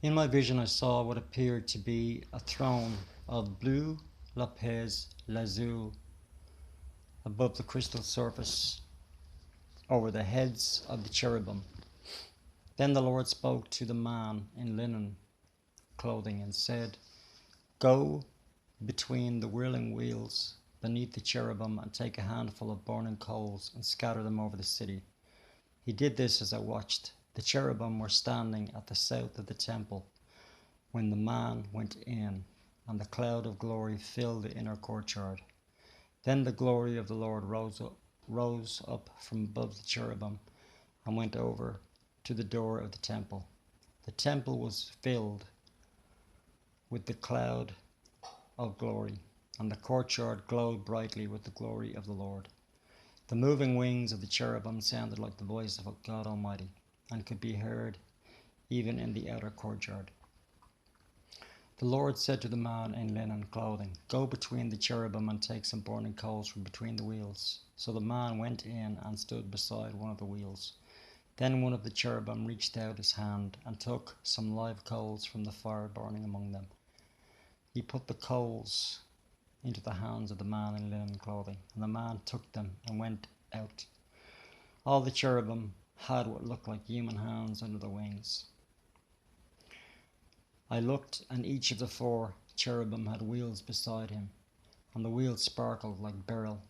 In my vision I saw what appeared to be a throne of blue lapis lazuli above the crystal surface over the heads of the cherubim. Then the Lord spoke to the man in linen clothing and said, "Go between the whirling wheels beneath the cherubim and take a handful of burning coals and scatter them over the city." He did this as I watched. The cherubim were standing at the south of the temple when the man went in, and the cloud of glory filled the inner courtyard. Then the glory of the Lord rose up from above the cherubim and went over to the door of the temple. The temple was filled with the cloud of glory, and the courtyard glowed brightly with the glory of the Lord. The moving wings of the cherubim sounded like the voice of God Almighty, and could be heard even in the outer courtyard. The Lord said to the man in linen clothing, "Go between the cherubim and take some burning coals from between the wheels." So the man went in and stood beside one of the wheels. Then one of the cherubim reached out his hand and took some live coals from the fire burning among them. He put the coals into the hands of the man in linen clothing, and the man took them and went out. All the cherubim had what looked like human hands under their wings. I looked, and each of the 4 cherubim had wheels beside him, and the wheels sparkled like beryl.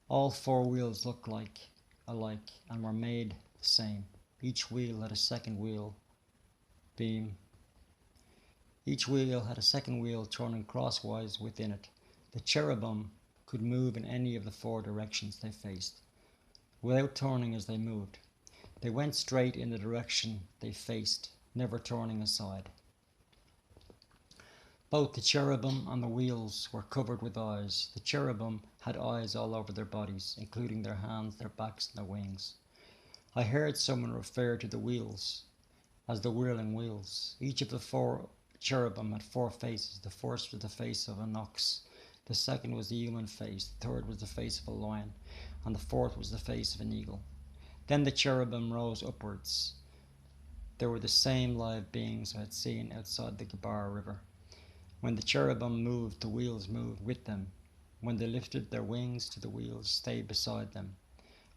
All 4 wheels looked alike and were made the same. Each wheel had a second wheel turning crosswise within it. The cherubim could move in any of the 4 directions they faced, without turning as they moved. They went straight in the direction they faced, never turning aside. Both the cherubim and the wheels were covered with eyes. The cherubim had eyes all over their bodies, including their hands, their backs, and their wings. I heard someone refer to the wheels as the whirling wheels. Each of the 4 cherubim had 4 faces. The first was the face of an ox, the second was the human face, the third was the face of a lion, and the fourth was the face of an eagle. Then the cherubim rose upwards. They were the same live beings I had seen outside the Gabar River. When the cherubim moved, the wheels moved with them. When they lifted their wings to the wheels, stayed beside them.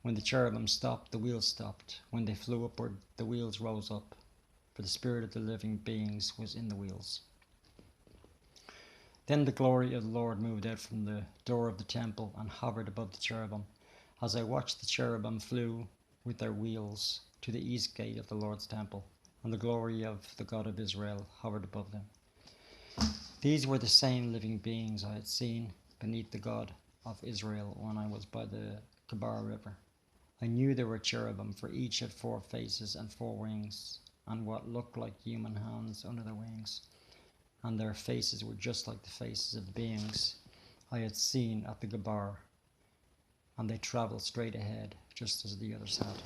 When the cherubim stopped, the wheels stopped. When they flew upward, the wheels rose up, for the spirit of the living beings was in the wheels. Then the glory of the Lord moved out from the door of the temple and hovered above the cherubim. As I watched, the cherubim flew with their wheels to the east gate of the Lord's temple, and the glory of the God of Israel hovered above them. These were the same living beings I had seen beneath the God of Israel when I was by the Gabar River. I knew there were cherubim, for each had 4 faces and 4 wings, and what looked like human hands under their wings, and their faces were just like the faces of the beings I had seen at the Gabar, and they travelled straight ahead, just as the others had.